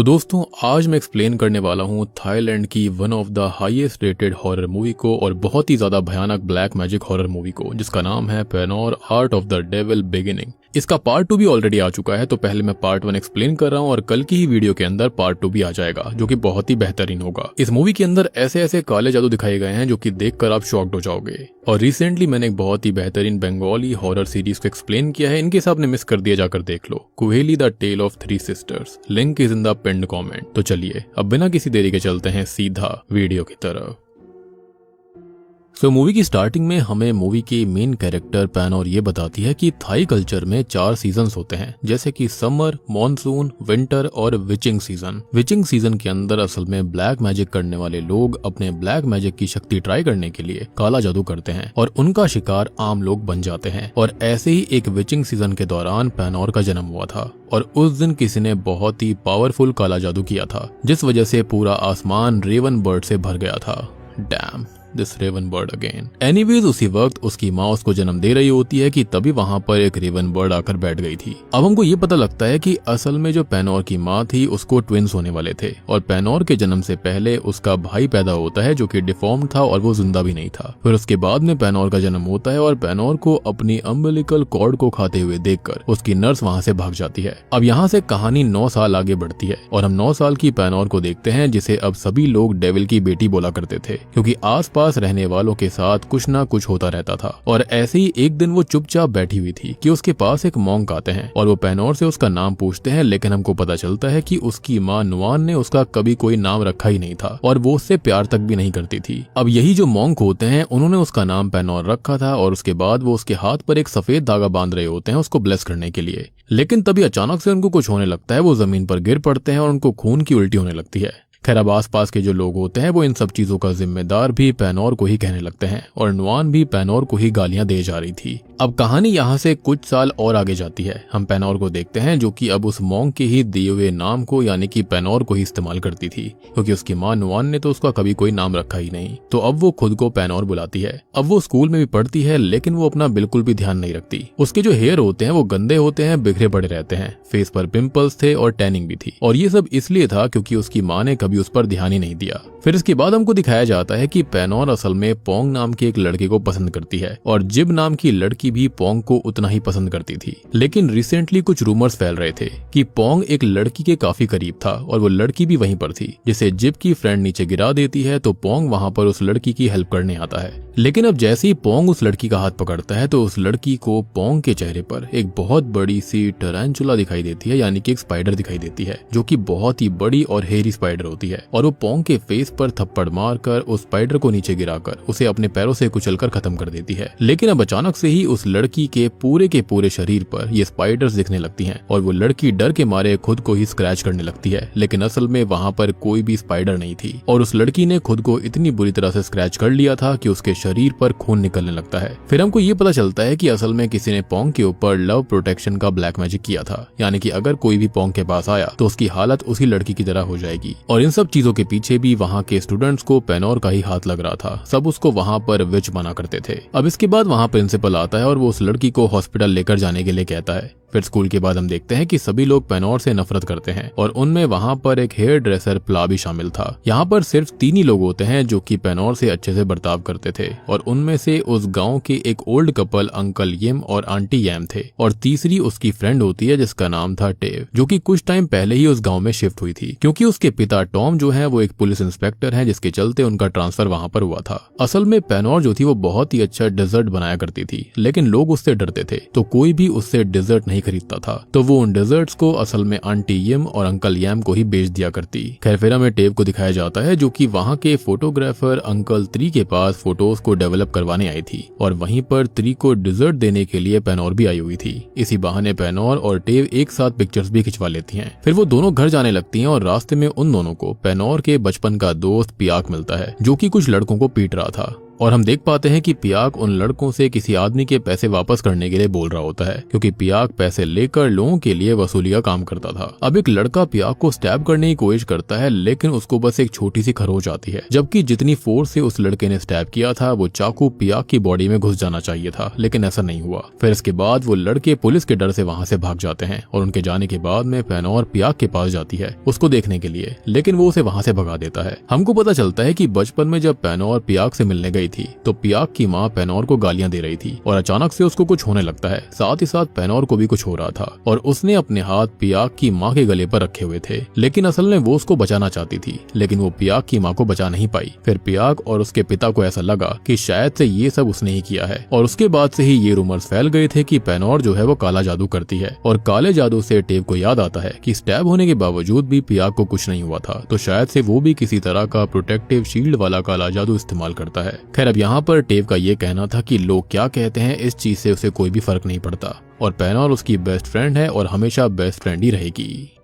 तो दोस्तों आज मैं एक्सप्लेन करने वाला हूँ थाईलैंड की one of the highest rated horror movie को और बहुत ही ज्यादा भयानक ब्लैक मैजिक हॉरर मूवी को, जिसका नाम है पेनोर art of the devil beginning. इसका पार्ट 2 भी ऑलरेडी आ चुका है, तो पहले मैं पार्ट 1 एक्सप्लेन कर रहा हूँ और कल की ही वीडियो के अंदर पार्ट 2 भी आ जाएगा, जो कि बहुत ही बेहतरीन होगा। इस मूवी के अंदर ऐसे ऐसे काले जादू दिखाए गए हैं जो कि देखकर आप शॉक्ड हो जाओगे। और रिसेंटली मैंने एक बहुत ही बेहतरीन बंगाली हॉरर सीरीज को एक्सप्लेन किया है, इनके हिसाब ने मिस कर दिया, जाकर देख लो। Kuheli the tale of 3 sisters, link is in the pinned comment. तो चलिए अब बिना किसी देरी के चलते हैं सीधा वीडियो की तरफ। मूवी की स्टार्टिंग में हमें मूवी की मेन कैरेक्टर पेनोर ये बताती है कि थाई कल्चर में 4 सीजन्स होते हैं, जैसे कि समर, मॉनसून, विंटर और विचिंग सीजन। विचिंग सीजन के अंदर असल में ब्लैक मैजिक करने वाले लोग अपने ब्लैक मैजिक की शक्ति ट्राई करने के लिए काला जादू करते हैं और उनका शिकार आम लोग बन जाते हैं। और ऐसे ही एक विचिंग सीजन के दौरान पेनोर का जन्म हुआ था और उस दिन किसी ने बहुत ही पावरफुल काला जादू किया था, जिस वजह से पूरा आसमान रेवन बर्ड से भर गया था। Damn this raven bird again. Anyways उसी वक्त उसकी माँ उसको जन्म दे रही होती है कि तभी वहां पर एक रेवन बर्ड आकर बैठ गई थी। अब हमको ये पता लगता है कि असल में जो पेनोर की माँ थी उसको ट्विंस होने वाले थे और पेनोर के जन्म से पहले उसका भाई पैदा होता है जो कि डिफॉर्म था और वो जिंदा भी नहीं था। फिर उसके बाद में पेनोर का जन्म होता है और पेनोर को अपनी अम्बिलिकल कॉर्ड को खाते हुए देखकर उसकी नर्स वहां से भाग जाती है। अब यहाँ से कहानी 9 साल आगे बढ़ती है और हम 9 साल की पेनोर को देखते हैं, जिसे अब सभी लोग डेविल की बेटी बोला करते थे, क्योंकि आस पास रहने वालों के साथ कुछ ना कुछ होता रहता था। और ऐसे ही एक दिन वो चुपचाप बैठी हुई थी कि उसके पास एक मॉन्क आते हैं और वो पेनोर से उसका नाम पूछते हैं, लेकिन हमको पता चलता है कि उसकी माँ नुआन ने उसका कभी कोई नाम रखा ही नहीं था और वो उससे प्यार तक भी नहीं करती थी। अब यही जो मॉन्क होते हैं उन्होंने उसका नाम पेनोर रखा था और उसके बाद वो उसके हाथ पर एक सफेद धागा बांध रहे होते हैं उसको ब्लेस करने के लिए। लेकिन तभी अचानक से उनको कुछ होने लगता है, वो जमीन पर गिर पड़ते हैं और उनको खून की उल्टी होने लगती है। खैर अब आसपास के जो लोग होते हैं वो इन सब चीजों का जिम्मेदार भी पेनोर को ही कहने लगते हैं और नुआन भी पेनोर को ही गालियां दे जा रही थी। अब कहानी यहाँ से कुछ साल और आगे जाती है। हम पेनोर को देखते हैं जो कि अब उस मॉन्क के ही दिए हुए नाम को यानी कि पेनोर को ही इस्तेमाल करती थी, क्योंकि उसकी माँ नुआन ने तो उसका कभी कोई नाम रखा ही नहीं। तो अब वो खुद को पेनोर बुलाती है। अब वो स्कूल में भी पढ़ती है, लेकिन वो अपना बिल्कुल भी ध्यान नहीं रखती। उसके जो हेयर होते हैं वो गंदे होते हैं, बिखरे पड़े रहते हैं, फेस पर पिंपल्स थे और टैनिंग भी थी। और ये सब इसलिए था क्योंकि उसकी माँ ने कभी उस पर ध्यान ही नहीं दिया। फिर इसके बाद हमको दिखाया जाता है कि पेनोर असल में पोंग नाम के एक लड़के को पसंद करती है और जिब नाम की लड़की भी पोंग को उतना ही पसंद करती थी। लेकिन रिसेंटली कुछ रूमर्स फैल रहे थे कि पोंग एक लड़की के काफी करीब था और वो लड़की भी वहीं पर थी, जिसे जिब की फ्रेंड नीचे गिरा देती है तो पोंग वहां पर उस लड़की की हेल्प करने आता है। लेकिन अब जैसे ही पोंग उस लड़की का हाथ पकड़ता है तो उस लड़की को पोंग के चेहरे पर एक बहुत बड़ी सी टरांचुला दिखाई देती है, यानी कि एक स्पाइडर दिखाई देती है, जो कि बहुत ही बड़ी और हेरी स्पाइडर होती है। और वो पोंग के फेस पर थप्पड़ मारकर उस स्पाइडर को नीचे गिराकर उसे अपने पैरों से कुचलकर खत्म कर देती है। लेकिन अब अचानक से ही उस लड़की के पूरे शरीर पर ये स्पाइडर्स दिखने लगती हैं और वो लड़की डर के मारे खुद को ही स्क्रैच करने लगती है। लेकिन असल में वहां पर कोई भी स्पाइडर नहीं थी और उस लड़की ने खुद को इतनी बुरी तरह से स्क्रैच कर लिया था कि उसके शरीर पर खून निकलने लगता है। फिर हमको ये पता चलता है कि असल में किसी ने पोंग के ऊपर लव प्रोटेक्शन का ब्लैक मैजिक किया था, यानी कि अगर कोई भी पोंग के पास आया तो उसकी हालत उसी लड़की की तरह हो जाएगी। और इन सब चीजों के पीछे भी वहाँ के स्टूडेंट्स को पेनोर का ही हाथ लग रहा था। सब उसको वहाँ पर विच बना करते थे। अब इसके बाद वहाँ प्रिंसिपल आता है और वो उस लड़की को हॉस्पिटल लेकर जाने के लिए कहता है। फिर स्कूल के बाद हम देखते हैं कि सभी लोग पेनोर से नफरत करते हैं और उनमें वहां पर एक हेयर ड्रेसर प्ला भी शामिल था। यहाँ पर सिर्फ 3 ही लोग होते हैं जो कि पेनोर से अच्छे से बर्ताव करते थे और उनमें से उस गांव के एक ओल्ड कपल अंकल यिम और आंटी यैम थे और तीसरी उसकी फ्रेंड होती है जिसका नाम था टेव, जो कि कुछ टाइम पहले ही उस गाँव में शिफ्ट हुई थी, क्योंकि उसके पिता टॉम जो है वो एक पुलिस इंस्पेक्टर है, जिसके चलते उनका ट्रांसफर वहां पर हुआ था। असल में पेनोर जो थी वो बहुत ही अच्छा डिजर्ट बनाया करती थी, लेकिन लोग उससे डरते थे तो कोई भी उससे डिजर्ट नहीं खरीदता था। तो वो उन डेजर्ट्स को असल में आंटी यिम और अंकल यैम को ही बेच दिया करती। खैर फिर हमें टेव को दिखाया जाता है जो कि वहाँ के फोटोग्राफर अंकल 3 के पास फोटोज को डेवलप करवाने आई थी और वहीं पर 3 को डिजर्ट देने के लिए पेनोर भी आई हुई थी। इसी बहाने पेनोर और टेव एक साथ पिक्चर्स भी खिंचवा लेती हैं। फिर वो दोनों घर जाने लगती हैं और रास्ते में उन दोनों को पेनोर के बचपन का दोस्त पियाक मिलता है, जो कि कुछ लड़कों को पीट रहा था। और हम देख पाते हैं कि पियाक उन लड़कों से किसी आदमी के पैसे वापस करने के लिए बोल रहा होता है, क्योंकि पियाक पैसे लेकर लोगों के लिए वसूली का काम करता था। अब एक लड़का पियाक को स्टैब करने की कोशिश करता है, लेकिन उसको बस एक छोटी सी खरोच आती है, जबकि जितनी फोर्स से उस लड़के ने स्टैब किया था वो चाकू पियाक की बॉडी में घुस जाना चाहिए था, लेकिन ऐसा नहीं हुआ। फिर इसके बाद वो लड़के पुलिस के डर से वहां से भाग जाते हैं और उनके जाने के बाद में पेनोर पियाक के पास जाती है उसको देखने के लिए, लेकिन वो उसे वहां से भगा देता है। हमको पता चलता है कि बचपन में जब पेनोर पियाक से मिलने गई थी तो पियाक की माँ पेनोर को गालियां दे रही थी और अचानक से उसको कुछ होने लगता है। साथ ही साथ पेनोर को भी कुछ हो रहा था और उसने अपने हाथ पियाक की माँ के गले पर रखे हुए थे, लेकिन असल में वो उसको बचाना चाहती थी, लेकिन वो पियाक की माँ को बचा नहीं पाई। फिर पियाक और उसके पिता को ऐसा लगा कि शायद से ये सब उसने ही किया है और उसके बाद से ही ये रूमर्स फैल गए थे कि पेनोर जो है वो काला जादू करती है। और काले जादू से टेव को याद आता है कि स्टैब होने के बावजूद भी पियाक को कुछ नहीं हुआ था, तो शायद से वो भी किसी तरह का प्रोटेक्टिव शील्ड वाला काला जादू इस्तेमाल करता है। खैर, अब यहाँ पर टेव का ये कहना था कि लोग क्या कहते हैं इस चीज से उसे कोई भी फर्क नहीं पड़ता और पेनोर उसकी बेस्ट फ्रेंड है और हमेशा बेस्ट फ्रेंड ही रहेगी।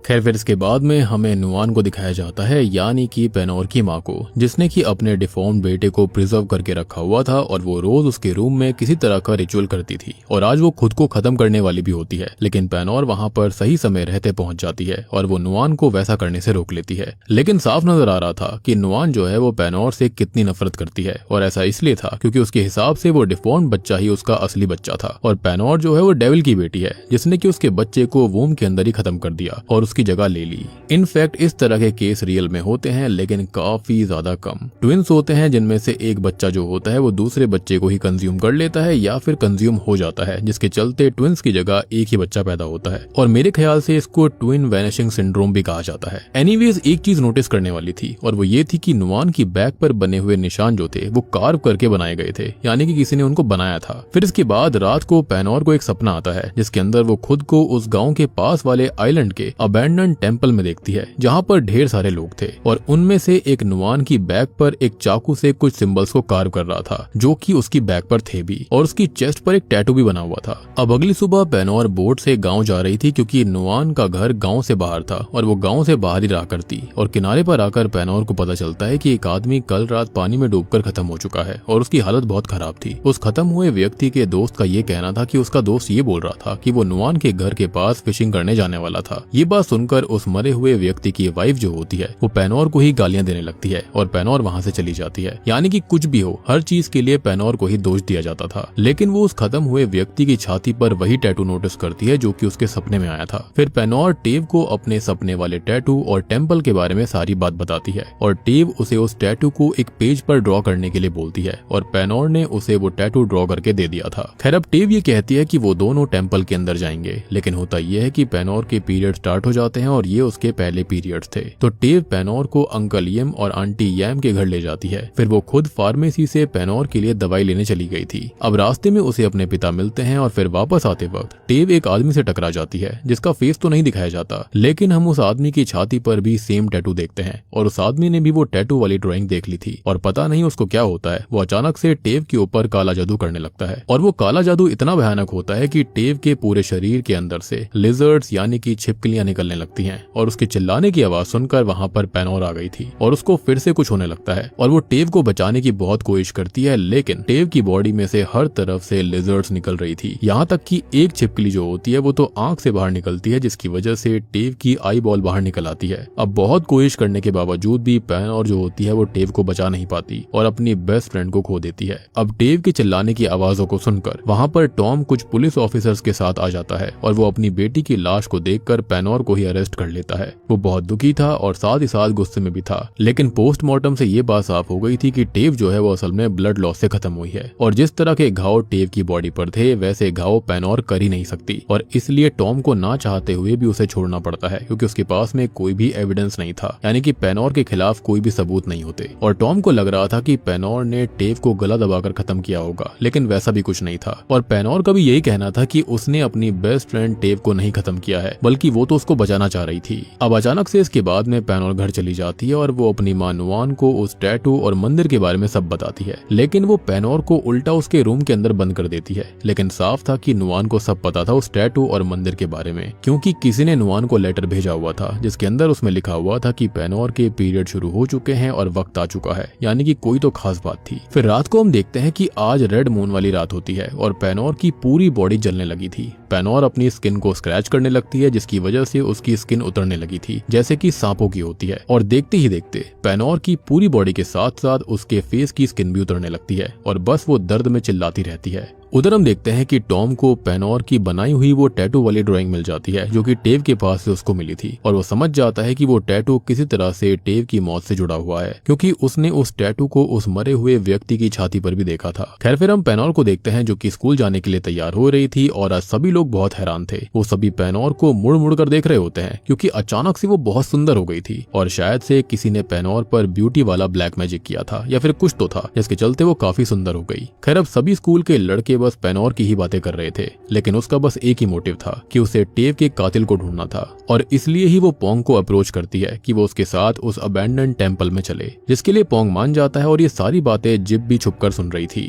खैर, फिर इसके बाद में हमें नुआन को दिखाया जाता है, यानी कि पेनोर की माँ को, जिसने कि अपने डिफॉर्म्ड बेटे को प्रिजर्व करके रखा हुआ था और वो रोज उसके रूम में किसी तरह का रिचुअल करती थी और आज वो खुद को खत्म करने वाली भी होती है, लेकिन पेनोर वहाँ पर सही समय रहते पहुंच जाती है और वो नुआन को वैसा करने से रोक लेती है। लेकिन साफ नजर आ रहा था कि नुआन जो है वो पेनोर से कितनी नफरत करती है और ऐसा इसलिए था क्योंकि उसके हिसाब से वो डिफॉर्म्ड बच्चा ही उसका असली बच्चा था और पेनोर जो है वो डेविल की बेटी है जिसने कि उसके बच्चे को वूम के अंदर ही खत्म कर दिया और की जगह ले ली। इनफैक्ट इस तरह के केस रियल में होते हैं, लेकिन काफी ज्यादा कम। ट्विंस होते हैं जिनमें से एक बच्चा जो होता है वो दूसरे बच्चे को ही कंज्यूम कर लेता है या फिर कंज्यूम हो जाता है, जिसके चलते ट्विंस की जगह एक ही बच्चा पैदा होता है और मेरे ख्याल से इसको ट्विन वैनिशिंग सिंड्रोम भी कहा जाता है। एनीवेज, एक चीज नोटिस करने वाली थी और वो ये थी कि नुआन की बैक पर बने हुए निशान जो थे वो कार्व करके बनाए गए थे, यानी कि किसी ने उनको बनाया था। फिर इसके बाद रात को पेनोर को एक सपना आता है जिसके अंदर वो खुद को उस गांव के पास वाले आइलैंड के अबैंडन टेम्पल में देखती है जहाँ पर ढेर सारे लोग थे और उनमें से एक नुआन की बैक पर एक चाकू से कुछ सिंबल्स को कार्व कर रहा था जो कि उसकी बैक पर थे भी और उसकी चेस्ट पर एक टैटू भी बना हुआ था। अब अगली सुबह पेनोर बोट से गांव जा रही थी क्योंकि नुआन का घर गांव से बाहर था और वो गांव से बाहर ही रहा करती और किनारे पर आकर पेनोर को पता चलता है कि एक आदमी कल रात पानी में डूबकर खत्म हो चुका है और उसकी हालत बहुत खराब थी। उस खत्म हुए व्यक्ति के दोस्त का ये कहना था कि उसका दोस्त ये बोल रहा था कि वो नुआन के घर के पास फिशिंग करने जाने वाला था। ये बात सुनकर उस मरे हुए व्यक्ति की वाइफ जो होती है वो पेनोर को ही गालियां देने लगती है और पेनोर वहां से चली जाती है, यानी कि कुछ भी हो हर चीज के लिए पेनोर को ही दोष दिया जाता था। लेकिन वो उस खत्म हुए व्यक्ति की छाती पर वही टैटू नोटिस करती है जो कि उसके सपने में आया था। फिर पेनोर टेव को अपने सपने वाले टैटू और टेम्पल के बारे में सारी बात बताती है और टेव उसे उस टैटू को एक पेज पर ड्रॉ करने के लिए बोलती है और पेनोर ने उसे वो टैटू ड्रॉ करके दे दिया था। खैर, अब टेव ये कहती है कि वो दोनों टेम्पल के अंदर जाएंगे, लेकिन होता यह है कि पेनोर के पीरियड स्टार्ट हो जाते हैं और ये उसके पहले पीरियड्स थे। तो टेव पेनोर को अंकल यम और आंटी यम के घर ले जाती है। फिर वो खुद फार्मेसी से पेनोर के लिए दवाई लेने चली गई थी। अब रास्ते में उसे अपने पिता मिलते हैं और फिर वापस आते वक्त टेव एक आदमी से टकरा जाती है जिसका फेस तो नहीं दिखाया जाता, लेकिन हम उस आदमी की छाती पर भी सेम टैटू देखते हैं और उस आदमी ने भी वो टैटू वाली ड्राइंग देख ली थी और पता नहीं उसको क्या होता है, वो अचानक से टेव के ऊपर काला जादू करने लगता है और वो काला जादू इतना भयानक होता है कि टेव के पूरे शरीर के अंदर से लिजर्ड्स यानी कि छिपकलियां निकलने लगती हैं और उसके चिल्लाने की आवाज सुनकर वहां पर पेनोर आ गई थी और उसको फिर से कुछ होने लगता है और वो टेव को बचाने की बहुत कोशिश करती है, लेकिन टेव की बॉडी में से हर तरफ से लिजर्ड्स निकल रही थी, यहाँ तक कि एक छिपकली जो होती है वो तो आंख से बाहर निकलती है जिसकी वजह से टेव की आई बॉल बाहर निकल आती है। अब बहुत कोशिश करने के बावजूद भी पेनोर जो होती है वो टेव को बचा नहीं पाती और अपनी बेस्ट फ्रेंड को खो देती है। अब टेव के चिल्लाने की आवाजों को सुनकर वहाँ पर टॉम कुछ पुलिस ऑफिसर्स के साथ आ जाता है और वो अपनी बेटी की लाश को देखकर पेनोर को ही अरेस्ट कर लेता है। वो बहुत दुखी था और साथ ही साथ गुस्से में भी था, लेकिन पोस्टमार्टम से ये बात साफ हो गई थी कि टेव जो है वो असल में ब्लड लॉस से खत्म हुई है और जिस तरह के घाव टेव की बॉडी पर थे वैसे घाव पेनोर कर ही नहीं सकती और इसलिए टॉम को ना चाहते हुए भी उसे छोड़ना पड़ता है क्योंकि उसके पास में कोई भी एविडेंस नहीं था, यानी कि पेनोर के खिलाफ कोई भी सबूत नहीं होते और टॉम को लग रहा था कि पेनोर ने टेव को गला दबाकर खत्म किया होगा, लेकिन वैसा भी कुछ नहीं था और पेनोर का भी यही कहना था कि उसने अपनी बेस्ट फ्रेंड टेव को नहीं खत्म किया है बल्कि वो तो उसको बचाना चाह रही थी। अब अचानक से इसके बाद में पैनोर घर चली जाती है और वो अपनी मां नुआन को उस टैटू और मंदिर के बारे में सब बताती है, लेकिन वो पैनोर को उल्टा उसके रूम के अंदर बंद कर देती है। लेकिन साफ था कि नुआन को सब पता था उस टैटू और मंदिर के बारे में, क्योंकि किसी ने नुआन को लेटर भेजा हुआ था जिसके अंदर उसमें लिखा हुआ था कि पैनोर के पीरियड शुरू हो चुके हैं और वक्त आ चुका है, यानी कि कोई तो खास बात थी। फिर रात को हम देखते हैं कि आज रेड मून वाली रात होती है और पैनोर की पूरी बॉडी जलने लगी थी। पैनोर अपनी स्किन को स्क्रैच करने लगती है जिसकी वजह से उसकी स्किन उतरने लगी थी जैसे कि सांपों की होती है, और देखते ही देखते पैनोर की पूरी बॉडी के साथ साथ उसके फेस की स्किन भी उतरने लगती है और बस वो दर्द में चिल्लाती रहती है। उधर हम देखते हैं कि टॉम को पैनोर की बनाई हुई वो टैटू वाली ड्राइंग मिल जाती है जो कि टेव के पास से उसको मिली थी, और वो समझ जाता है कि वो टैटू किसी तरह से टेव की मौत से जुड़ा हुआ है, क्योंकि उसने उस टैटू को उस मरे हुए व्यक्ति की छाती पर भी देखा था। खैर फिर हम पैनोर को देखते हैं जो कि स्कूल जाने के लिए तैयार हो रही थी, और आज सभी लोग बहुत हैरान थे। वो सभी पैनोर को मुड़ मुड़ कर देख रहे होते हैं क्योंकि अचानक से वो बहुत सुंदर हो गई थी, और शायद से किसी ने पैनोर पर ब्यूटी वाला ब्लैक मैजिक किया था या फिर कुछ तो था जिसके चलते वो काफी सुंदर हो गई। खैर अब सभी स्कूल के लड़के बस पैनोर की ही बातें कर रहे थे, लेकिन उसका बस एक ही मोटिव था कि उसे टेव के कातिल को ढूंढना था, और इसलिए ही वो पोंग को अप्रोच करती है कि वो उसके साथ उस अबैंडन टेंपल में चले, जिसके लिए पोंग मान जाता है और ये सारी बातें जिप भी छुपकर सुन रही थी।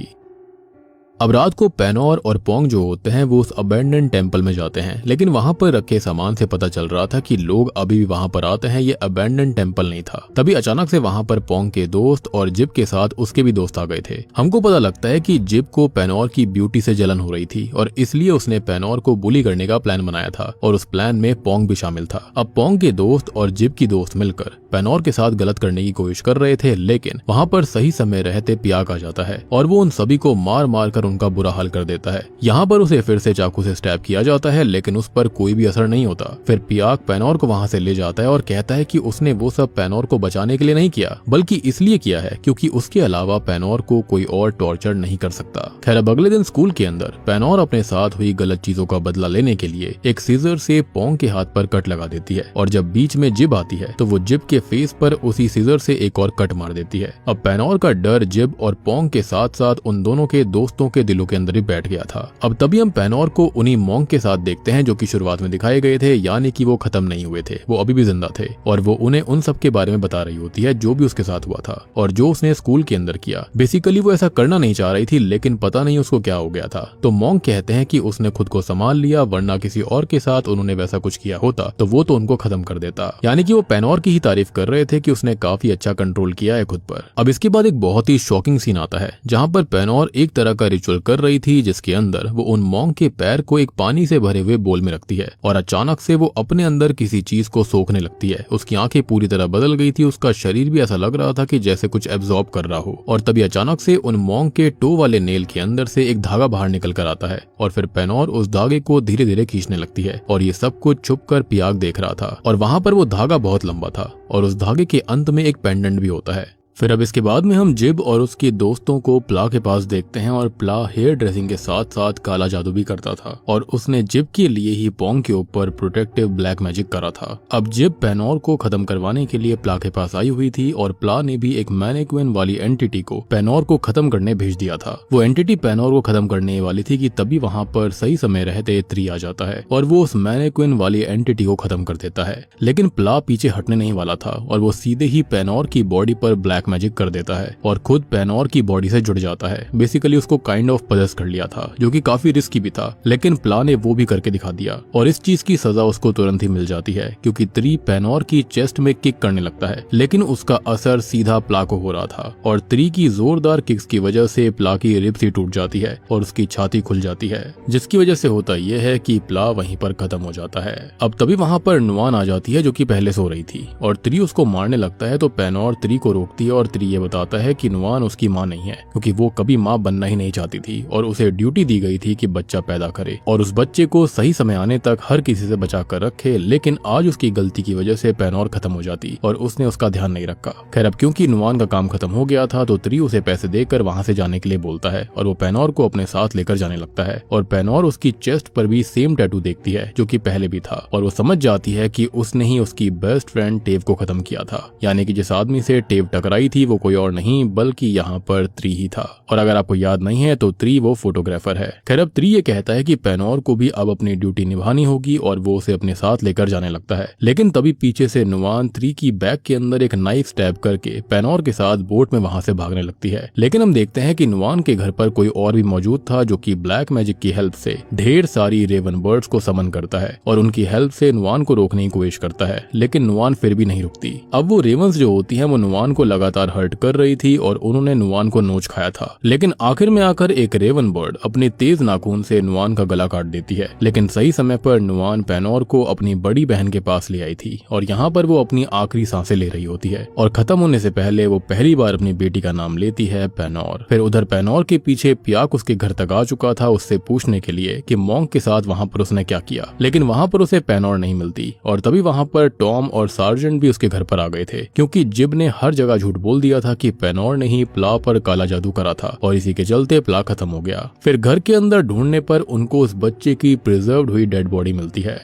अब रात को पैनोर और पोंग जो होते हैं वो उस अबैंडन टेंपल में जाते हैं, लेकिन वहां पर रखे सामान से पता चल रहा था कि लोग अभी भी वहां पर आते हैं, ये अबैंडन टेंपल नहीं था। तभी अचानक से वहां पर पोंग के दोस्त और जिप के साथ उसके भी दोस्त आ गए थे। हमको पता लगता है कि जिप को पैनोर की ब्यूटी से जलन हो रही थी और इसलिए उसने पैनोर को बुली करने का प्लान बनाया था, और उस प्लान में पोंग भी शामिल था। अब पोंग के दोस्त और जिप की दोस्त मिलकर पैनोर के साथ गलत करने की कोशिश कर रहे थे, लेकिन वहां पर सही समय रहते पियाक आ जाता है और वो उन सभी को मार मार कर उनका बुरा हाल कर देता है। यहाँ पर उसे फिर से चाकू से स्टैब किया जाता है, लेकिन उस पर कोई भी असर नहीं होता। फिर पियाक पैनोर को वहां से ले जाता है और कहता है कि उसने वो सब पैनोर को बचाने के लिए नहीं किया, बल्कि इसलिए किया है क्योंकि उसके अलावा पैनोर को कोई और टॉर्चर नहीं कर सकता। खैर अब अगले दिन स्कूल के अंदर पैनोर अपने साथ हुई गलत चीजों का बदला लेने के लिए एक सीजर से पोंग के हाथ पर कट लगा देती है, और जब बीच में जिब आती है तो वो जिब के फेस पर उसी सीजर से एक और कट मार देती है। अब पैनोर का डर जिब और पोंग के साथ साथ उन दोनों के दोस्तों के दिलों के अंदर ही बैठ गया था। अब तभी हम पैनोर को उन्हीं मोंग के साथ देखते हैं जो कि शुरुआत में दिखाए गए थे, यानी कि वो खत्म नहीं हुए थे, वो अभी भी जिंदा थे, और वो उन्हें उन सब के बारे में बता रही होती है जो भी उसके साथ हुआ था और जो उसने स्कूल के अंदर किया। बेसिकली वो ऐसा करना नहीं चाह रही थी, लेकिन पता नहीं उसको क्या हो गया था। तो मोंग कहते हैं कि उसने खुद को संभाल लिया, वरना किसी और के साथ उन्होंने वैसा कुछ किया होता तो वो तो उनको खत्म कर देता। यानी कि वो पैनोर की ही तारीफ कर रहे थे कि उसने काफी अच्छा कंट्रोल किया है खुद पर। अब इसके बाद एक बहुत ही शॉकिंग सीन आता है जहाँ पर पैनोर एक तरह का रिचुअल कर रही थी जिसके अंदर वो उन मोंग के पैर को एक पानी से भरे हुए बोल में रखती है, और अचानक से वो अपने अंदर किसी चीज को सोखने लगती है। उसकी आंखें पूरी तरह बदल गई थी, उसका शरीर भी ऐसा लग रहा था कि जैसे कुछ एब्जॉर्ब कर रहा हो। और तभी अचानक से उन मोंग के टो वाले नेल के अंदर से एक धागा बाहर निकल कर आता है, और फिर पैनोर उस धागे को धीरे धीरे खींचने लगती है, और ये सब कुछ छुप कर पियाक देख रहा था। और वहां पर वो धागा बहुत लंबा था और उस धागे के अंत में एक पेंडेंट भी होता है। फिर अब इसके बाद में हम जिब और उसके दोस्तों को प्ला के पास देखते हैं, और प्ला हेयर ड्रेसिंग के साथ साथ काला जादू भी करता था, और उसने जिब के लिए ही पोंग के ऊपर प्रोटेक्टिव ब्लैक मैजिक करा था। अब जिब पैनोर को खत्म करवाने के लिए प्ला के पास आई हुई थी, और प्ला ने भी एक मैनेक्विन वाली एंटिटी को पैनोर को खत्म करने भेज दिया था। वो एंटिटी पैनोर को खत्म करने वाली थी कि तभी वहाँ पर सही समय रहते त्री आ जाता है और वो उस मैनेक्विन वाली एंटिटी को खत्म कर देता है। लेकिन प्ला पीछे हटने नहीं वाला था और वो सीधे ही पैनोर की बॉडी पर ब्लैक मैजिक कर देता है और खुद पैनोर की बॉडी से जुड़ जाता है। बेसिकली उसको काइंड ऑफ पजेस कर लिया था, जो कि काफी रिस्की भी था, लेकिन प्ला ने वो भी करके दिखा दिया, और इस चीज की सजा उसको तुरंत ही मिल जाती है क्योंकि त्री पैनोर की चेस्ट में किक करने लगता है, लेकिन उसका असर सीधा प्ला को हो रहा था, और त्री की जोरदार किक्स की वजह से प्ला की रिब्स ही टूट जाती है और उसकी छाती खुल जाती है, जिसकी वजह से होता यह है कि प्ला वहीं पर खत्म हो जाता है। अब तभी वहां पर नुआन आ जाती है जो कि पहले सो रही थी, और त्री उसको मारने लगता है तो पैनोर त्री को रोकती है और त्री ये बताता है कि नुआन उसकी माँ नहीं है, क्योंकि वो कभी माँ बनना ही नहीं चाहती थी और उसे ड्यूटी दी गई थी कि बच्चा पैदा करे और उस बच्चे को सही समय आने तक हर किसी से बचा कर रखे। लेकिन आज उसकी गलती की वजह से पैनोर खत्म हो जाती और उसने उसका ध्यान नहीं रखा। खैर अब क्योंकि नुआन का काम खत्म हो गया था तो त्री उसे पैसे देकर वहां से जाने के लिए बोलता है और वो पैनोर को अपने साथ लेकर जाने लगता है, और पैनोर उसकी चेस्ट पर भी सेम टैटू देखती है जो कि पहले भी था, और वो समझ जाती है कि उसने ही उसकी बेस्ट फ्रेंड टेव को खत्म किया था। यानी कि जिस आदमी से टेव टकराई थाई थी वो कोई और नहीं बल्कि यहाँ पर त्री ही था। और अगर आपको याद नहीं है तो त्री वो फोटोग्राफर है। खैर अब त्री ये कहता है कि पेनोर को भी अब अपनी ड्यूटी निभानी होगी और वो उसे अपने साथ लेकर जाने लगता है। लेकिन तभी पीछे से नुवान त्री की बैग के अंदर एक नाइफ स्टैब करके पेनोर के साथ बोट में वहां से भागने लगती है। लेकिन हम देखते हैं कि नुवान के घर पर कोई और भी मौजूद था जो कि ब्लैक मैजिक की हेल्प से ढेर सारी रेवन बर्ड्स को समन करता है और उनकी हेल्प से नुवान को रोकने की कोशिश करता है। लेकिन नुवान फिर भी नहीं रुकती। अब वो रेवंस जो होती हैं वो नुवान को लगातार हर्ट कर रही थी और उन्होंने नुवान को नोच खाया था। लेकिन आखिर में आकर एक रेवन बर्ड अपनी तेज नाखून से नुवान का गला काट देती है। लेकिन सही समय पर नुवान पेनोर को अपनी बड़ी बहन के पास ले आई थी और यहाँ पर वो अपनी आखिरी सांसें ले रही होती है और खत्म होने से पहले वो पहली बार अपनी बेटी का नाम लेती है पेनोर। फिर उधर पेनोर के पीछे पियाक उसके घर तक आ चुका था उससे पूछने के लिए कि मॉन्क के साथ वहाँ पर उसने क्या किया। लेकिन वहाँ पर उसे पेनोर नहीं मिलती और तभी वहाँ पर टॉम और सार्जेंट भी उसके घर पर आ गए थे क्योंकि जिब ने हर जगह झूठ बोल दिया था कि पेनोर ने ही प्ला पर काला जादू करा था और इसी के चलते प्ला खत्म हो गया। फिर घर के अंदर ढूंढने पर उनको उस बच्चे की प्रिजर्व्ड हुई डेड बॉडी मिलती है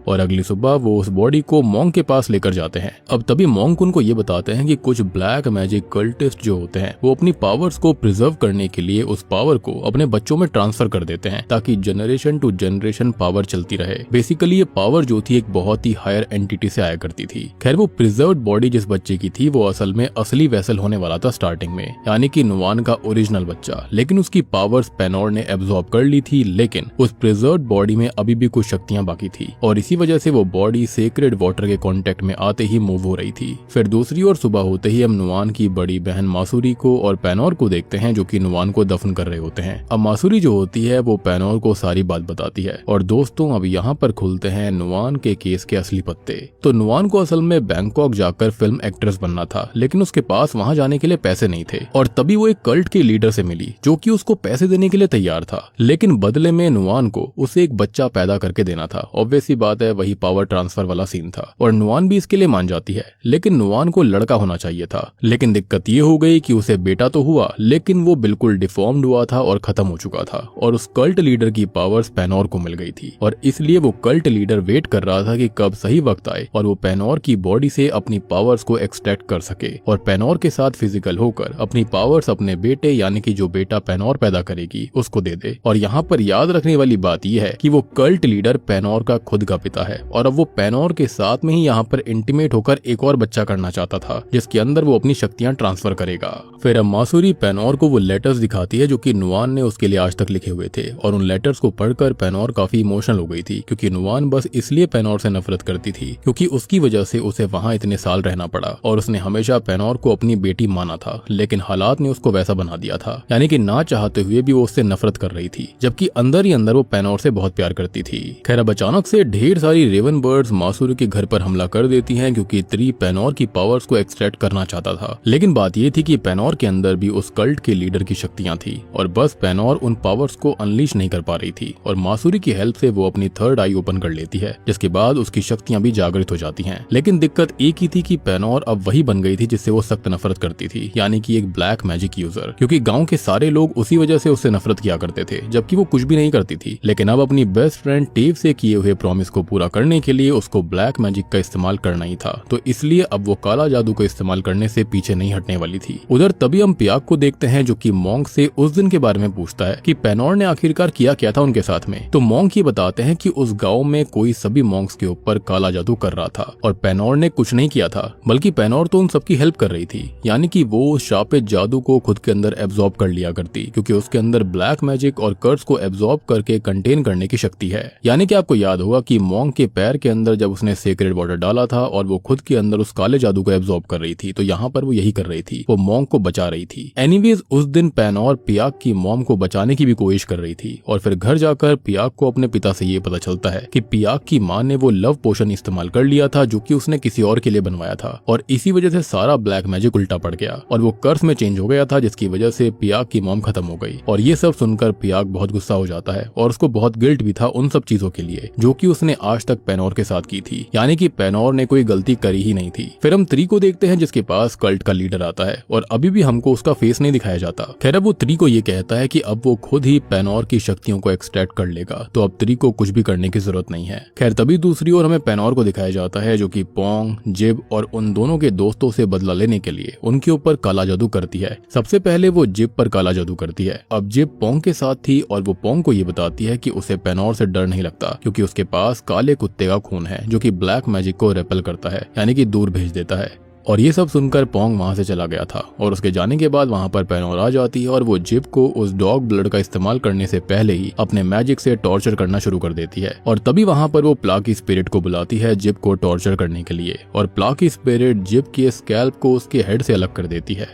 और अगली सुबह वो उस बॉडी को मॉन्क के पास लेकर जाते हैं। अब तभी मॉन्क उनको ये बताते हैं कि कुछ ब्लैक मैजिक कल्टिस्ट जो होते हैं वो अपनी पावर्स को प्रिजर्व करने के लिए उस पावर को अपने बच्चों में ट्रांसफर कर देते हैं ताकि जनरेशन टू जनरेशन पावर चलती रहे। बेसिकली ये पावर जो थी एक बहुत ही हायर एंटिटी से आया करती थी। खैर वो प्रिजर्व्ड बॉडी जिस बच्चे की थी वो असल में असली वेसल होने वाला था स्टार्टिंग में, यानी कि नुवान का ओरिजिनल बच्चा। लेकिन उसकी पावर्स पेनोर ने एब्जॉर्ब कर ली थी लेकिन उस प्रिजर्व्ड बॉडी में अभी भी कुछ शक्तियां बाकी थी और इसी वजह से वो बॉडी सेक्रेड वाटर के कांटेक्ट में आते ही मूव हो रही थी। फिर दूसरी ओर सुबह होते ही हम नुवान की बड़ी बहन मासूरी को और पेनोर को देखते हैं जो कि नुवान को दफन कर रहे होते हैं। अब मासूरी जो होती है वो पेनोर को सारी बात बताती है और दोस्तों अब यहाँ पर खुलते हैं नुवान के केस के असली पत्ते। तो नुवान को असल में बैंकॉक जाकर फिल्म एक्ट्रेस बनना था लेकिन उसके पास वहाँ जाने के लिए पैसे नहीं थे और तभी वो एक कल्ट के लीडर से मिली जो कि उसको पैसे देने के लिए तैयार था। लेकिन बदले में नुवान को उसे एक बच्चा पैदा करके देना था। ऑब्वियस सी बात है वही पावर ट्रांसफर वाला सीन था और नुवान भी इसके लिए मान जाती है। लेकिन नुवान को लड़का होना चाहिए था। लेकिन दिक्कत ये हो गई कि उसे बेटा तो हुआ लेकिन वो बिल्कुल डिफॉर्म्ड हुआ था और खत्म हो चुका था और उस कल्ट लीडर की पावर्स पेनोर को मिल गई थी और इसलिए वो कल्ट लीडर वेट कर रहा था कि कब सही वक्त आए और वो पेनोर की बॉडी से अपनी पावर्स को एक्सट्रैक्ट कर सके और पेनोर के साथ फिजिकल होकर अपनी पावर्स अपने बेटे यानी कि जो बेटा पेनोर पैदा करेगी उसको दे दे। और यहाँ पर याद रखने वाली बात यह है कि वो कल्ट लीडर पेनोर का खुद का पिता है और अब वो पेनोर के साथ में ही यहाँ पर इंटीमेट होकर एक और बच्चा करना चाहता था जिसके अंदर वो अपनी शक्तियां ट्रांसफर करेगा। फिर अब मासूरी पेनोर को वो लेटर्स दिखाती है जो कि नुवान ने उसके लिए आज तक लिखे हुए थे और उन लेटर्स को पढ़कर पेनोर काफी इमोशनल हो गई थी क्योंकि नुवान बस इसलिए पेनोर से नफरत करती थी क्योंकि उसकी वजह से उसे वहाँ इतने साल रहना पड़ा और उसने हमेशा पेनोर को अपनी बेटी माना था लेकिन हालात ने उसको वैसा बना दिया था, यानी कि ना चाहते हुए भी वो उससे नफरत कर रही थी जबकि अंदर ही अंदर वो पेनोर से बहुत प्यार करती थी। खैर अब अचानक से ढेर सारी रेवन बर्ड्स मासूरी के घर पर हमला कर देती हैं क्योंकि त्री पेनोर की पावर्स को एक्सट्रैक्ट करना चाहता था। लेकिन बात ये थी कि पेनोर के अंदर भी उस कल्ट के लीडर की शक्तियां थी और बस पेनोर उन पावर्स को अनलीश नहीं कर पा रही थी और मासूरी की हेल्प से वो अपनी थर्ड आई ओपन कर लेती है जिसके बाद उसकी शक्तियां भी जागृत हो जाती हैं। लेकिन दिक्कत एक ही थी कि पेनोर अब वही बन गई थी जिससे वो सख्त नफरत करती थी, यानी कि एक ब्लैक मैजिक यूजर, क्योंकि गांव के सारे लोग उसी वजह से उससे नफरत किया करते थे जबकि वो कुछ भी नहीं करती थी। लेकिन अब अपनी बेस्ट फ्रेंड टेव से किए हुए प्रॉमिस को पूरा करने के लिए उसको ब्लैक मैजिक का इस्तेमाल करना ही था, तो इसलिए अब वो काला जादू का इस्तेमाल करने से पीछे नहीं हटने वाली थी। उधर तभी हम पियाक को देखते हैं जो कि मॉन्क से उस दिन के बारे में पूछता है कि पेनोर ने आखिरकार किया क्या था उनके साथ में। तो मॉन्क ये बताते हैं कि उस गांव में कोई सभी मॉन्क्स के ऊपर काला जादू कर रहा था और पेनोर ने कुछ नहीं किया था, बल्कि पेनोर तो उन सबकी हेल्प कर रही थी, यानी कि वो उस शापित जादू को खुद के अंदर एब्जॉर्ब कर लिया करती क्योंकि उसके अंदर ब्लैक मैजिक और कर्स को एब्जॉर्ब करके कंटेन करने की शक्ति है। यानी कि आपको याद होगा कि मॉन्क के पैर के अंदर जब उसने सेक्रेड वाटर डाला था और वो खुद के अंदर उस काले जादू को एब्जॉर्ब कर रही थी, तो यहाँ पर वो यही कर रही थी, वो मॉन्क को बचा रही थी। एनीवेज उस दिन पेनोर पियाक की मॉम को बचाने की भी कोशिश कर रही थी और फिर घर जाकर पियाक को अपने पिता से ये पता चलता है कि पियाक की माँ ने वो लव पोशन इस्तेमाल कर लिया था जो कि उसने किसी और के लिए बनवाया था और इसी वजह से सारा ब्लैक मैजिक उल्टा पड़ गया और वो कर्स में चेंज हो गया था जिसकी वजह से पियाक की मॉम खत्म हो गई। और ये सब सुनकर पियाक बहुत गुस्सा हो जाता है और उसको बहुत गिल्ट भी था उन सब चीजों के लिए जो कि उसने आज तक पेनोर के साथ की थी, यानी कि पेनोर ने कोई गलती करी ही नहीं थी। फिर हम 3 को देखते हैं जिसके पास कल्ट का लीडर आता है और अभी भी हमको उसका फेस नहीं दिखाया जाता। खैर अब वो 3 को ये कहता है कि अब वो खुद ही पेनोर की शक्तियों को एक्सट्रैक्ट कर लेगा, तो अब 3 को कुछ भी करने की जरूरत नहीं है। खैर तभी दूसरी ओर हमें पेनोर को दिखाया जाता है जो कि पोंग, जिब और उन दोनों के दोस्तों से बदला लेने के लिए उनके ऊपर काला जादू करती है। सबसे पहले वो जिब पर काला जादू करती है। अब जिब पोंग के साथ थी और वो पोंग को ये बताती है कि उसे पेनोर से डर नहीं लगता क्योंकि उसके पास काले कुत्ते का खून है जो कि ब्लैक मैजिक को रेपेल करता है, यानी कि दूर भेज देता है। और ये सब सुनकर पोंग वहां से चला गया था और उसके जाने के बाद वहां पर पेनोर आ जाती है और वो जिब को उस डॉग ब्लड का इस्तेमाल करने से पहले ही अपने मैजिक से टॉर्चर करना शुरू कर देती है। और तभी वहां पर वो प्लाकी स्पिरिट को बुलाती है जिब को टॉर्चर करने के लिए, और प्लाकी स्पिरिट जिब के स्कैल्प को उसके हेड से अलग कर देती है।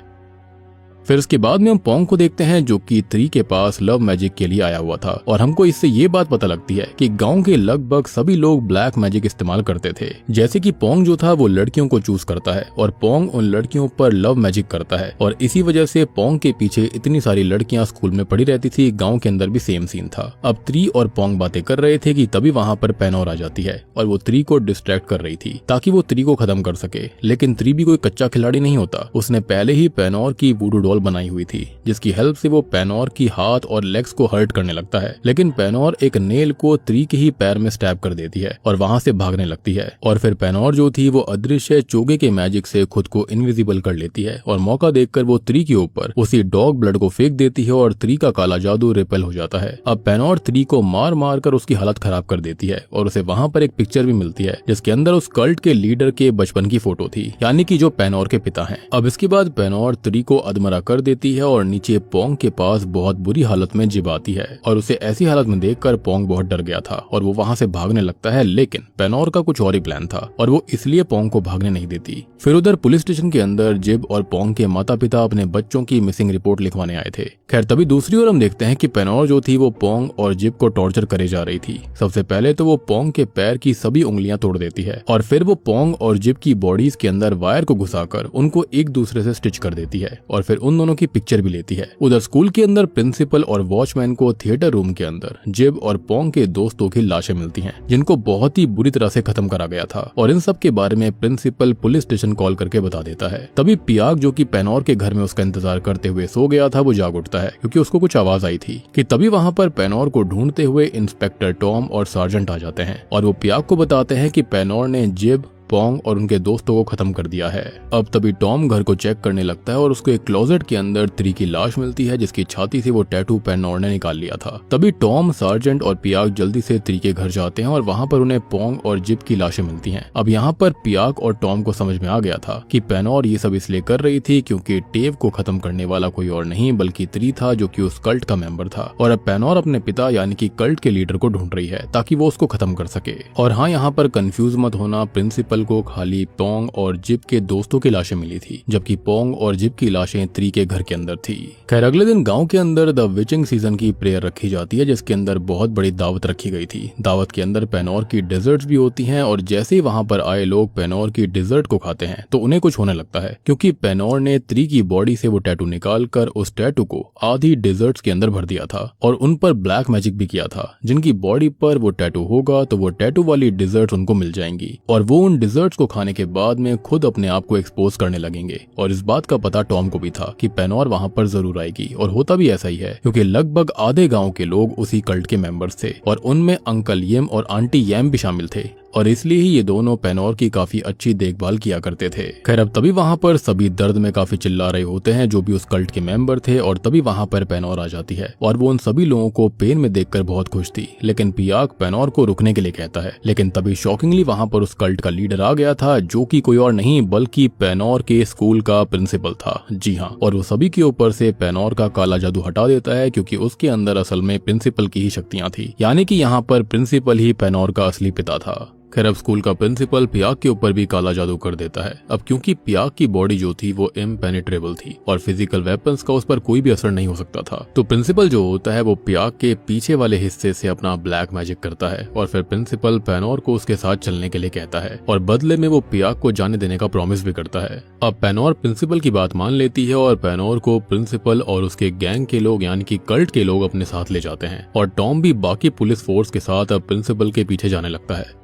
फिर उसके बाद में हम पोंग को देखते हैं जो कि 3 के पास लव मैजिक के लिए आया हुआ था और हमको इससे ये बात पता लगती है कि गांव के लगभग सभी लोग ब्लैक मैजिक इस्तेमाल करते थे। जैसे कि पोंग जो था वो लड़कियों को चूज करता है और पोंग उन लड़कियों पर लव मैजिक करता है और इसी वजह से पोंग के पीछे इतनी सारी लड़कियां स्कूल में पढ़ी रहती थी। गाँव के अंदर भी सेम सीन था। अब 3 और पोंग बातें कर रहे थे कि तभी वहां पर पेनोर आ जाती है और वो 3 को डिस्ट्रैक्ट कर रही थी ताकि वो 3 को खत्म कर सके। लेकिन 3 भी कोई कच्चा खिलाड़ी नहीं होता, उसने पहले ही पेनोर की वूडू डॉल बनाई हुई थी जिसकी हेल्प से वो पेनोर की हाथ और लेग्स को हर्ट करने लगता है। लेकिन पेनोर एक नेल को 3 के ही पैर में स्टैब कर देती है और वहां से भागने लगती है। और फिर पेनोर जो थी वो अदृश्य चोगे के मैजिक से खुद को इनविजिबल कर लेती है और मौका देखकर वो 3 के ऊपर उसी डॉग ब्लड को फेंक देती है और 3 का काला जादू रिपेल हो जाता है। अब पेनोर 3 को मार मार कर उसकी हालत खराब कर देती है और उसे वहां पर एक पिक्चर भी मिलती है जिसके अंदर उस कल्ट के लीडर के बचपन की फोटो थी, यानी कि जो पेनोर के पिता हैं। अब इसके बाद पेनोर 3 को अधमरा कर देती है और नीचे पोंग के पास बहुत बुरी हालत में जिब आती है और उसे ऐसी हालत में देखकर पोंग बहुत डर गया था और वो वहां से भागने लगता है। लेकिन पेनोर का कुछ और ही प्लान था और वो इसलिए पोंग को भागने नहीं देती। फिर उधर पुलिस स्टेशन के अंदर जिब और पोंग के माता पिता अपने बच्चों की मिसिंग रिपोर्ट लिखवाने आए थे। खैर तभी दूसरी ओर हम देखते हैं कि पेनोर जो थी वो पोंग और जिब को टॉर्चर करे जा रही थी। सबसे पहले तो वो पोंग के पैर की सभी उंगलियां तोड़ देती है और फिर वो पोंग और जिब की बॉडीज के अंदर वायर को घुसाकर उनको एक दूसरे से स्टिच कर देती है और फिर उन दोनों की पिक्चर भी लेती है। उधर स्कूल के अंदर प्रिंसिपल और वॉचमैन को थिएटर रूम के अंदर जिब और पोंग के दोस्तों की लाशें मिलती हैं जिनको बहुत ही बुरी तरह से खत्म करा गया था और इन सब के बारे में प्रिंसिपल पुलिस स्टेशन कॉल करके बता देता है। तभी पियाक जो कि पेनोर के घर में उसका इंतजार करते हुए सो गया था वो जाग उठता है क्योंकि उसको कुछ आवाज आई थी कि तभी वहां पर पेनोर को ढूंढते हुए इंस्पेक्टर टॉम और सार्जेंट आ जाते हैं और वो पियाक को बताते हैं कि पेनोर ने जिब, पोंग और उनके दोस्तों को खत्म कर दिया है। अब तभी टॉम घर को चेक करने लगता है और उसको एक क्लोजेट के अंदर 3 की लाश मिलती है जिसकी छाती से वो टैटू पेनोर ने निकाल लिया था। तभी टॉम, सार्जेंट और पियाक जल्दी से 3 के घर जाते हैं और वहां पर उन्हें पोंग और जिब की लाशें मिलती हैं। अब यहाँ पर पियाक और टॉम को समझ में आ गया था कि पेनोर ये सब इसलिए कर रही थी क्योंकि टेव को खत्म करने वाला कोई और नहीं बल्कि 3 था जो कि उस कल्ट का मेंबर था और अब पेनोर अपने पिता यानी कि कल्ट के लीडर को ढूंढ रही है ताकि वो उसको खत्म कर सके। और हाँ, यहाँ पर कंफ्यूज मत होना, प्रिंसिपल को खाली पोंग और जिब के दोस्तों की लाशें मिली थी जबकि पोंग और जिब की लाशें 3 के घर के अंदर थी। खैर अगले दिन गांव के अंदर द विचिंग सीजन की प्रेयर रखी जाती है जिसके अंदर बहुत बड़ी दावत रखी गई थी। दावत के अंदर पेनोर की डिजर्ट्स भी होती हैं और जैसे ही वहां पर आए लोग पेनोर की डिजर्ट को खाते हैं तो उन्हें कुछ होने लगता है क्योंकि पेनोर ने 3 की बॉडी से वो टैटू निकाल कर उस टैटू को आधी डिजर्ट्स के अंदर भर दिया था और उन पर ब्लैक मैजिक भी किया था। जिनकी बॉडी पर वो टैटू होगा तो वो टैटू वाली डिजर्ट्स उनको मिल जाएंगी और वो उन डिजर्ट्स को खाने के बाद में खुद अपने आप को एक्सपोज करने लगेंगे। और इस बात का पता टॉम को भी था कि पेनोर वहां पर जरूर आएगी और होता भी ऐसा ही है क्योंकि लगभग आधे गांव के लोग उसी कल्ट के मेंबर्स थे और उनमें अंकल येम और आंटी येम भी शामिल थे और इसलिए ही ये दोनों पेनोर की काफी अच्छी देखभाल किया करते थे। खैर अब तभी वहां पर सभी दर्द में काफी चिल्ला रहे होते हैं जो भी उस कल्ट के मेंबर थे और तभी वहां पर पेनोर आ जाती है और वो उन सभी लोगों को पेन में देखकर बहुत खुश थी। लेकिन पियाक पेनोर को रुकने के लिए कहता है लेकिन तभी शॉकिंगली वहां पर उस कल्ट का लीडर आ गया था जो कि कोई और नहीं बल्कि पेनोर के स्कूल का प्रिंसिपल था। जी हाँ, और वो सभी के ऊपर से पेनोर का काला जादू हटा देता है क्योंकि उसके अंदर असल में प्रिंसिपल की ही शक्तियां थी, यानी कि यहाँ पर प्रिंसिपल ही पेनोर का असली पिता था। खैर अब स्कूल का प्रिंसिपल पियाक के ऊपर भी काला जादू कर देता है। अब क्योंकि पियाक की बॉडी जो थी वो इम्पेनिट्रेबल थी और फिजिकल वेपन्स का उस पर कोई भी असर नहीं हो सकता था, तो प्रिंसिपल जो होता है वो पियाक के पीछे वाले हिस्से से अपना ब्लैक मैजिक करता है और फिर प्रिंसिपल पैनोर को उसके साथ चलने के लिए कहता है और बदले में वो पियाक को जाने देने का प्रॉमिस भी करता है। अब पैनोर प्रिंसिपल की बात मान लेती है और पैनोर को प्रिंसिपल और उसके गैंग के लोग यानी कि कल्ट के लोग अपने साथ ले जाते हैं और टॉम भी बाकी पुलिस फोर्स के साथ अब प्रिंसिपल के पीछे जाने लगता है।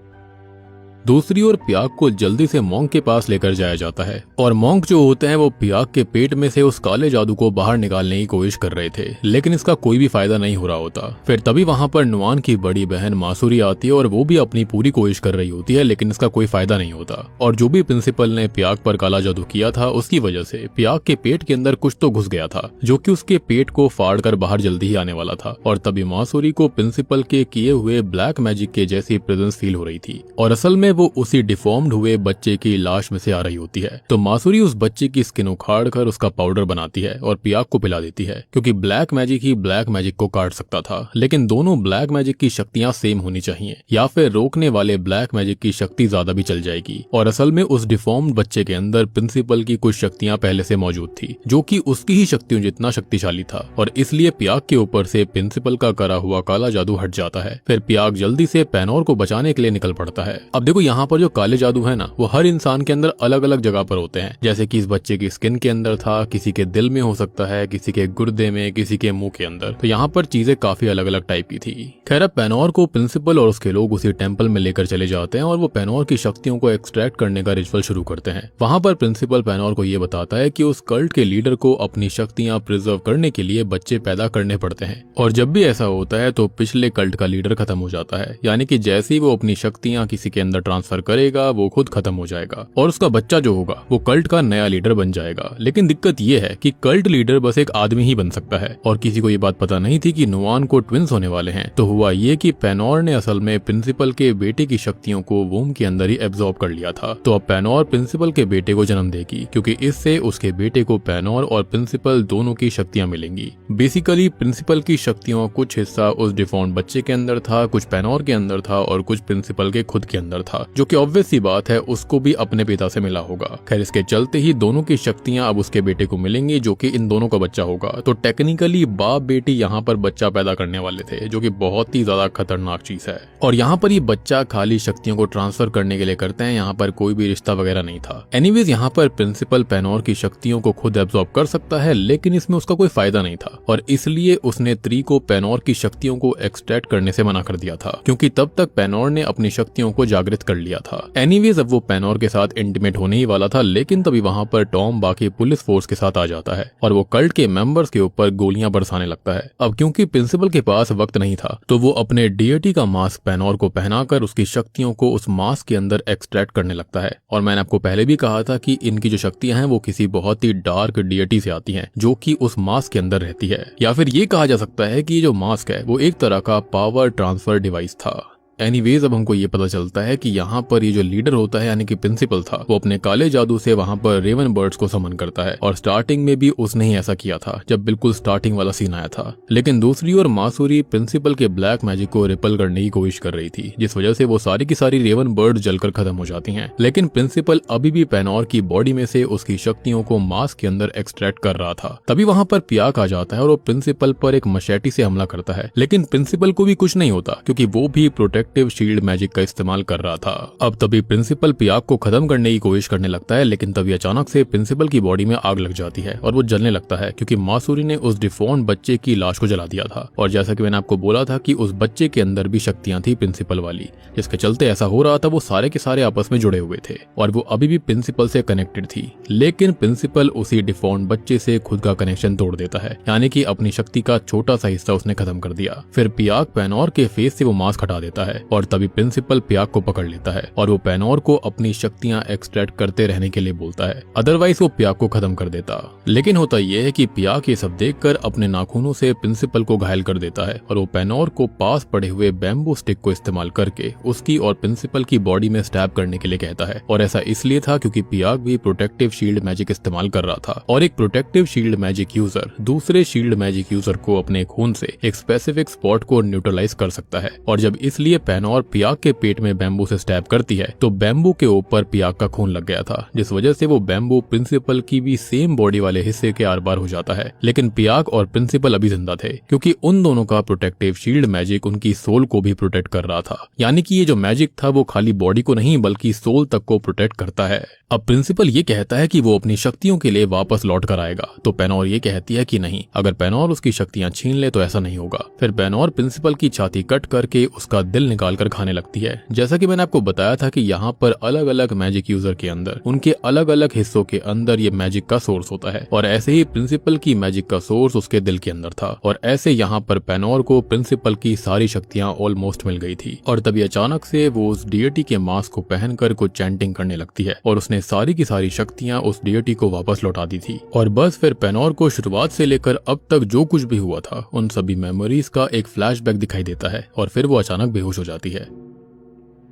दूसरी ओर पियाक को जल्दी से मॉन्क के पास लेकर जाया जाता है और मॉन्क जो होते हैं वो पियाक के पेट में से उस काले जादू को बाहर निकालने की कोशिश कर रहे थे, लेकिन इसका कोई भी फायदा नहीं हो रहा होता। फिर तभी वहां पर नुआन की बड़ी बहन मासूरी आती है और वो भी अपनी पूरी कोशिश कर रही होती है, लेकिन इसका कोई फायदा नहीं होता। और जो भी प्रिंसिपल ने पियाक पर काला जादू किया था उसकी वजह से पियाक के पेट के अंदर कुछ तो घुस गया था जो कि उसके पेट को फाड़ कर बाहर जल्दी ही आने वाला था। और तभी मासूरी को प्रिंसिपल के किए हुए ब्लैक मैजिक के जैसी प्रेजेंस फील हो रही थी और असल में वो उसी डिफॉर्म्ड हुए बच्चे की लाश में से आ रही होती है। तो मासूरी उस बच्चे की स्किन उखाड़ कर उसका पाउडर बनाती है और पियाक को पिला देती है, क्योंकि ब्लैक मैजिक ही ब्लैक मैजिक को काट सकता था, लेकिन दोनों ब्लैक मैजिक की शक्तियां सेम होनी चाहिए या फिर रोकने वाले ब्लैक मैजिक की शक्ति ज्यादा भी चल जाएगी। और असल में उस डिफॉर्म्ड बच्चे के अंदर प्रिंसिपल की कुछ शक्तियां पहले से मौजूद थी जो कि उसकी ही शक्तियों जितना शक्तिशाली था और इसलिए पियाक के ऊपर से प्रिंसिपल का करा हुआ काला जादू हट जाता है। फिर पियाक जल्दी से पैनोर को बचाने के लिए निकल पड़ता है। अब देखो यहाँ पर जो काले जादू है ना वो हर इंसान के अंदर अलग अलग जगह पर होते हैं, जैसे कि इस बच्चे की स्किन के अंदर था, किसी के दिल में हो सकता है, किसी के गुर्दे में, किसी के मुंह के अंदर। तो यहाँ पर चीजें काफी अलग अलग टाइप की थी। खैर अब पैनोर को प्रिंसिपल और उसके लोग उसी टेंपल में लेकर चले जाते हैं और वो पैनोर की शक्तियों को एक्सट्रैक्ट करने का रिचुअल शुरू करते हैं। वहां पर प्रिंसिपल पैनोर को ये बताता है कि उस कल्ट के लीडर को अपनी शक्तियां प्रिजर्व करने के लिए बच्चे पैदा करने पड़ते हैं और जब भी ऐसा होता है तो पिछले कल्ट का लीडर खत्म हो जाता है, यानी कि जैसे ही वो अपनी शक्तियां किसी के अंदर ट्रांसफर करेगा वो खुद खत्म हो जाएगा और उसका बच्चा जो होगा वो कल्ट का नया लीडर बन जाएगा। लेकिन दिक्कत ये है कि कल्ट लीडर बस एक आदमी ही बन सकता है और किसी को ये बात पता नहीं थी कि नुआन को ट्विंस होने वाले हैं। तो हुआ ये कि पैनोर ने असल में प्रिंसिपल के बेटे की शक्तियों को वोम के अंदर ही एब्जॉर्ब कर लिया था। तो अब पैनोर प्रिंसिपल के बेटे को जन्म देगी, क्योंकि इससे उसके बेटे को पैनोर और प्रिंसिपल दोनों की शक्तियां मिलेंगी। बेसिकली प्रिंसिपल की शक्तियों कुछ हिस्सा उस डिफॉर्म्ड बच्चे के अंदर था, कुछ पैनोर के अंदर था और कुछ प्रिंसिपल के खुद के अंदर था, जो कि ऑब्वियस सी बात है उसको भी अपने पिता से मिला होगा। खैर इसके चलते ही दोनों की शक्तियां अब उसके बेटे को मिलेंगी जो कि इन दोनों का बच्चा होगा। तो टेक्निकली बाप बेटी यहाँ पर बच्चा पैदा करने वाले थे, जो कि बहुत ही ज्यादा खतरनाक चीज है। और यहाँ पर ये बच्चा खाली शक्तियों को ट्रांसफर करने के लिए करते हैं, यहाँ पर कोई भी रिश्ता वगैरह नहीं था। एनीवेज यहाँ पर प्रिंसिपल पैनोर की शक्तियों को खुद एब्जॉर्ब कर सकता है, लेकिन इसमें उसका कोई फायदा नहीं था और इसलिए उसने त्री को पैनोर की शक्तियों को एक्सट्रैक्ट करने से मना कर दिया था, क्योंकि तब तक पैनोर ने अपनी शक्तियों को जागृत कर लिया था। एनीवेज अब वो पैनोर के साथ इंटीमेट होने ही वाला था, लेकिन तभी वहां पर टॉम बाकी पुलिस फोर्स के साथ आ जाता है और वो कल्ट के मेंबर्स के ऊपर गोलियां बरसाने लगता है। अब क्योंकि प्रिंसिपल के पास वक्त नहीं था तो वो अपने डीएटी का मास्क पैनोर को पहनाकर उसकी शक्तियों को उस मास्क के अंदर एक्सट्रैक्ट करने लगता है। और मैंने आपको पहले भी कहा था कि इनकी जो शक्तियां हैं वो किसी बहुत ही डार्क डीएटी से आती हैं, जो कि उस मास्क के अंदर रहती है। या फिर ये कहा जा सकता है कि ये जो मास्क है वो एक तरह का पावर ट्रांसफर डिवाइस था। एनीवेज अब हमको ये पता चलता है कि यहाँ पर ये जो लीडर होता है यानी कि प्रिंसिपल था, वो अपने काले जादू से वहाँ पर रेवन बर्ड्स को समन करता है और स्टार्टिंग में भी उसने ही ऐसा किया था जब बिल्कुल स्टार्टिंग वाला सीन आया था। लेकिन दूसरी ओर मासूरी प्रिंसिपल के ब्लैक मैजिक को रिपल करने की कोशिश कर रही थी, जिस वजह से वो सारी की सारी रेवन बर्ड जलकर खत्म हो जाती हैं। लेकिन प्रिंसिपल अभी भी पैनोर की बॉडी में से उसकी शक्तियों को मास्क के अंदर एक्सट्रैक्ट कर रहा था। तभी वहाँ पर पियाक आ जाता है और वो प्रिंसिपल पर एक मशेटी से हमला करता है, लेकिन प्रिंसिपल को भी कुछ नहीं होता क्योंकि वो भी प्रोटेक्टिव शील्ड मैजिक का इस्तेमाल कर रहा था। अब तभी प्रिंसिपल पियाक को खत्म करने की कोशिश करने लगता है, लेकिन तभी अचानक से प्रिंसिपल की बॉडी में आग लग जाती है और वो जलने लगता है, क्योंकि मासूरी ने उस डिफॉर्म्ड बच्चे की लाश को जला दिया था। और जैसा कि मैंने आपको बोला था कि उस बच्चे के अंदर भी शक्तियां थी प्रिंसिपल वाली, जिसके चलते ऐसा हो रहा था वो सारे के सारे आपस में जुड़े हुए थे और वो अभी भी प्रिंसिपल से कनेक्टेड थी। लेकिन प्रिंसिपल उसी डिफॉर्म्ड बच्चे से खुद का कनेक्शन तोड़ देता है, यानी कि अपनी शक्ति का छोटा सा हिस्सा उसने खत्म कर दिया। फिर पियाक पैनोर के फेस से वो मास्क हटा देता है और तभी प्रिंसिपल पियाक को पकड़ लेता है और वो पैनोर को अपनी शक्तियां एक्सट्रैक्ट करते रहने के लिए बोलता है, अदरवाइज वो पियाक को खत्म कर देता। लेकिन होता यह है कि पियाक ये सब देखकर अपने नाखूनों से प्रिंसिपल को घायल कर देता है और वो पैनोर को पास पड़े हुए बैम्बू स्टिक को इस्तेमाल करके उसकी और प्रिंसिपल की बॉडी में स्टैब करने के लिए कहता है। और ऐसा इसलिए था क्योंकि पियाक भी प्रोटेक्टिव शील्ड मैजिक इस्तेमाल कर रहा था और एक प्रोटेक्टिव शील्ड मैजिक यूजर दूसरे शील्ड मैजिक यूजर को अपने खून से एक स्पेसिफिक स्पॉट को न्यूट्रलाइज कर सकता है। और जब इसलिए पैनोर पियाक के पेट में बैम्बू से स्टैब करती है तो बैम्बू के ऊपर पियाक का खून लग गया था, जिस वजह से वो बैम्बू प्रिंसिपल की भी सेम बॉडी वाले हिस्से के आर पार हो जाता है। लेकिन पियाक और प्रिंसिपल अभी जिंदा थे क्योंकि उन दोनों का प्रोटेक्टिव शील्ड मैजिक उनकी सोल को भी प्रोटेक्ट कर रहा था। यानी कि ये जो मैजिक था वो खाली बॉडी को नहीं बल्कि सोल तक को प्रोटेक्ट करता है। अब प्रिंसिपल ये कहता है कि वो अपनी शक्तियों के लिए वापस लौट कर आएगा तो पैनोर ये कहती है कि नहीं, अगर पैनोर उसकी शक्तियां छीन ले तो ऐसा नहीं होगा। फिर पैनोर प्रिंसिपल की छाती कट करके उसका दिल निकाल कर खाने लगती है। जैसा कि मैंने आपको बताया था कि यहाँ पर अलग अलग मैजिक यूजर के अंदर उनके अलग अलग हिस्सों के अंदर ये मैजिक का सोर्स होता है और ऐसे ही प्रिंसिपल की मैजिक का सोर्स उसके दिल के अंदर था और ऐसे यहाँ पर पैनोर को प्रिंसिपल की सारी शक्तियां ऑलमोस्ट मिल गई थी। और तभी अचानक से वो उस डिएटी के मास्क को पहनकर कुछ चैंटिंग करने लगती है और उसने सारी की सारी शक्तियां उस डिएटी को वापस लौटा दी थी। और बस फिर पैनोर को शुरुआत से लेकर अब तक जो कुछ भी हुआ था उन सभी मेमोरीज का एक फ्लैशबैक दिखाई देता है और फिर वो अचानक बेहोश हो जाती है।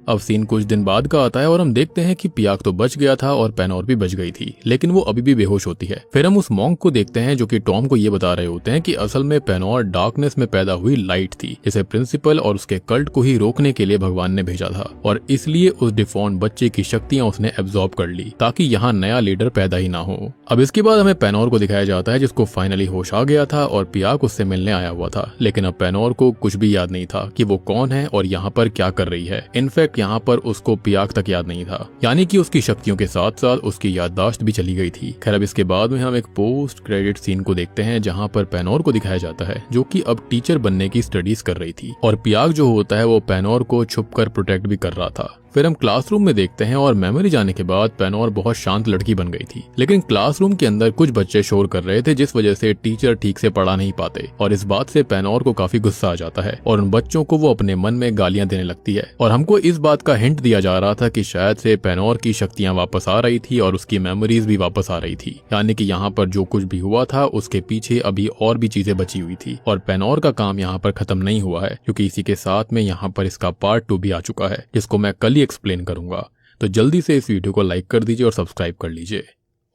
अब सीन कुछ दिन बाद का आता है और हम देखते हैं कि पियाक तो बच गया था और पैनोर भी बच गई थी, लेकिन वो अभी भी बेहोश होती है। फिर हम उस मॉन्क को देखते हैं जो कि टॉम को ये बता रहे होते हैं कि असल में पैनोर डार्कनेस में पैदा हुई लाइट थी, जिसे प्रिंसिपल और उसके कल्ट को ही रोकने के लिए भगवान ने भेजा था और इसलिए उस डिफॉर्म बच्चे की शक्तियां उसने एब्जॉर्ब कर ली ताकि यहाँ नया लीडर पैदा ही ना हो। अब इसके बाद हमें पैनोर को दिखाया जाता है जिसको फाइनली होश आ गया था और पियाक उससे मिलने आया हुआ था, लेकिन अब पैनोर को कुछ भी याद नहीं था कि वो कौन है और यहाँ पर क्या कर रही है। इनफैक्ट यहाँ पर उसको पियाक तक याद नहीं था, यानी कि उसकी शक्तियों के साथ साथ उसकी याददाश्त भी चली गई थी। खैर अब इसके बाद में हम एक पोस्ट क्रेडिट सीन को देखते हैं जहां पर पैनोर को दिखाया जाता है जो कि अब टीचर बनने की स्टडीज कर रही थी और पियाक जो होता है वो पैनोर को छुपकर प्रोटेक्ट भी कर रहा था। फिर हम क्लासरूम में देखते हैं और मेमोरी जाने के बाद पैनोर बहुत शांत लड़की बन गई थी, लेकिन क्लासरूम के अंदर कुछ बच्चे शोर कर रहे थे जिस वजह से टीचर ठीक से पढ़ा नहीं पाते और इस बात से पैनोर को काफी गुस्सा आ जाता है और उन बच्चों को वो अपने मन में गालियां देने लगती है। और हमको इस बात का हिंट दिया जा रहा था कि शायद से पैनोर की शक्तियां वापस आ रही थी और उसकी मेमोरीज भी वापस आ रही थी, यानी कि यहाँ पर जो कुछ भी हुआ था उसके पीछे अभी और भी चीजें बची हुई थी और पैनोर का काम यहाँ पर खत्म नहीं हुआ है क्योंकि इसी के साथ में यहाँ पर इसका पार्ट 2 भी आ चुका है जिसको मैं कल ही एक्सप्लेन करूंगा। तो जल्दी से इस वीडियो को लाइक कर दीजिए और सब्सक्राइब कर लीजिए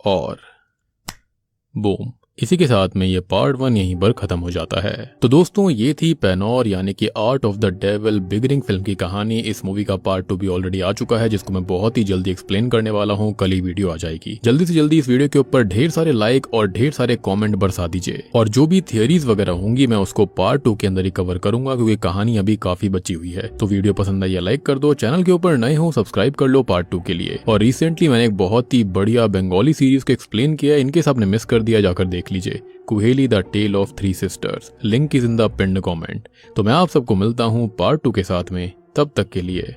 और बूम, इसी के साथ में ये पार्ट 1 यहीं पर खत्म हो जाता है। तो दोस्तों ये थी पैनोर यानी कि art of the devil beginning film की कहानी। इस मूवी का पार्ट 2 भी ऑलरेडी आ चुका है जिसको मैं बहुत ही जल्दी एक्सप्लेन करने वाला हूँ, कल ही वीडियो आ जाएगी। जल्दी से जल्दी इस वीडियो के ऊपर ढेर सारे लाइक और ढेर सारे कॉमेंट बरसा दीजिए और जो भी थियरीज वगैरह होंगी मैं उसको पार्ट 2 के अंदर ही कवर करूंगा क्योंकि कहानी अभी काफी बची हुई है। तो वीडियो पसंद आई लाइक कर दो, चैनल के ऊपर नए हो सब्सक्राइब कर लो पार्ट 2 के लिए। और रिसेंटली मैंने एक बहुत ही बढ़िया बंगाली सीरीज को एक्सप्लेन किया है, इनकेस आपने मिस कर दिया जाकर देख लीजिए, Kuheli the tale of 3 sisters. Link is in the pinned comment. तो मैं आप सबको मिलता हूँ पार्ट 2 के साथ में, तब तक के लिए